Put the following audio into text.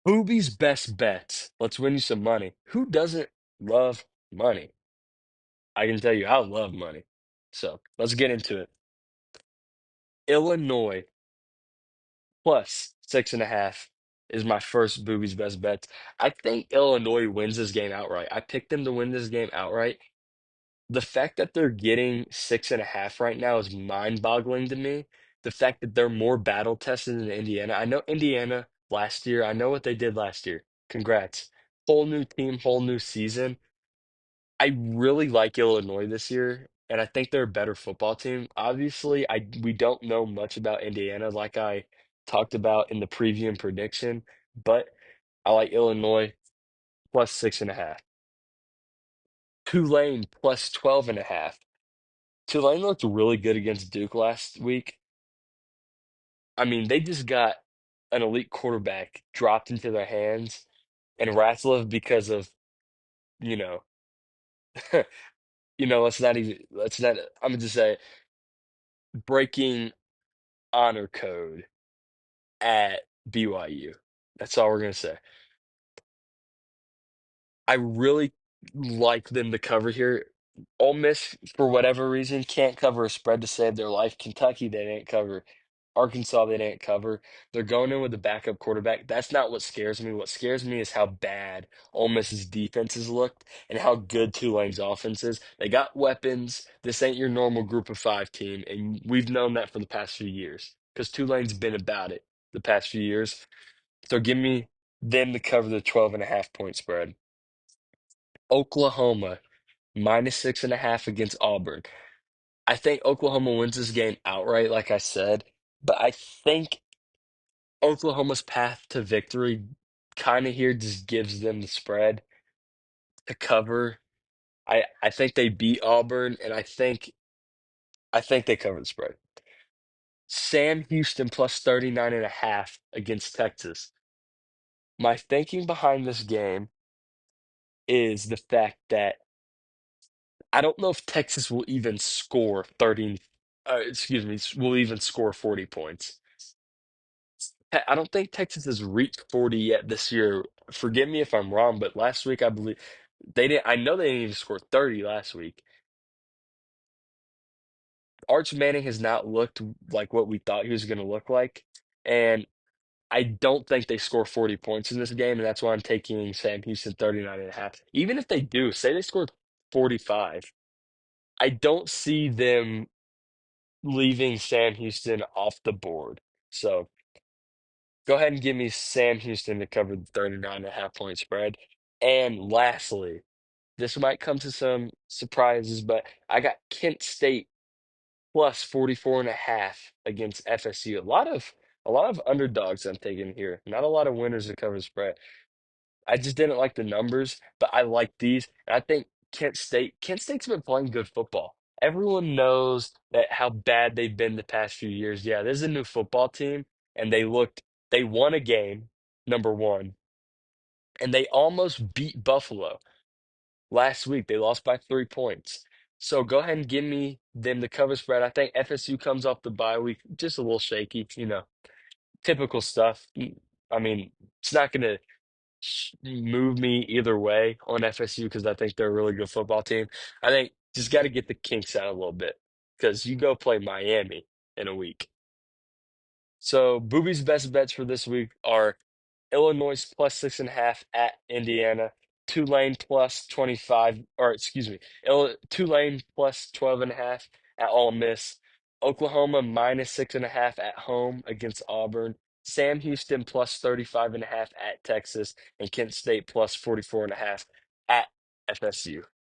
Boobie's best bets. Let's win you some money. Who doesn't love money? I can tell you, I love money. So let's get into it. Illinois plus 6.5 is my first Boobie's best bets. I think Illinois wins this game outright. I picked them to win this game outright. The fact that they're getting 6.5 right now is mind-boggling to me. The fact that they're more battle tested than Indiana. I know Indiana last year. I know what they did last year. Congrats. Whole new team, whole new season. I really like Illinois this year, and I think they're a better football team. Obviously, I we don't know much about Indiana, like I talked about in the preview and prediction, but I like Illinois plus 6.5. Tulane plus 12.5. Tulane looked really good against Duke last week. I mean, they just got an elite quarterback dropped into their hands, and Ratzlaff because of, you know, let's not, I'm gonna just say breaking honor code at BYU. That's all we're gonna say. I really like them to cover here. Ole Miss, for whatever reason, can't cover a spread to save their life. Kentucky, they didn't cover. Arkansas, they didn't cover. They're going in with a backup quarterback. That's not what scares me. What scares me is how bad Ole Miss's defense has looked and how good Tulane's offense is. They got weapons. This ain't your normal group of five team, and we've known that for the past few years because Tulane's been about it the past few years. So give me them to cover the 12.5 point spread. Oklahoma minus 6.5 against Auburn. I think Oklahoma wins this game outright, like I said, but I think Oklahoma's path to victory kind of here just gives them the spread to cover. I think they beat Auburn, and I think they cover the spread. Sam Houston plus 39.5 against Texas. My thinking behind this game is the fact that I don't know if Texas will even score 30, excuse me, will even score 40 points. I don't think Texas has reached 40 yet this year. Forgive me if I'm wrong, but last week I believe they didn't. I know they didn't even score 30 last week. Arch Manning has not looked like what we thought he was going to look like, and I don't think they score 40 points in this game, and that's why I'm taking Sam Houston 39.5. Even if they do, say they scored 45, I don't see them leaving Sam Houston off the board. So go ahead and give me Sam Houston to cover the 39.5 point spread. And lastly, this might come to some surprises, but I got Kent State plus 44.5 against FSU. A lot of underdogs I'm taking here. Not a lot of winners to cover the spread. I just didn't like the numbers, but I like these. And I think Kent State's been playing good football. Everyone knows that how bad they've been the past few years. Yeah, there's a new football team, and they won a game, number one, and they almost beat Buffalo last week. They lost by 3 points. So go ahead and give me them the cover spread. I think FSU comes off the bye week just a little shaky, typical stuff. I mean, it's not going to move me either way on FSU because I think they're a really good football team. I think just got to get the kinks out a little bit because you go play Miami in a week. So Booby's best bets for this week are Illinois plus 6.5 at Indiana, Tulane plus 25, or excuse me, Tulane plus 12.5 at Ole Miss, Oklahoma minus 6.5 at home against Auburn, Sam Houston plus 35.5 at Texas, and Kent State plus 44.5 at FSU.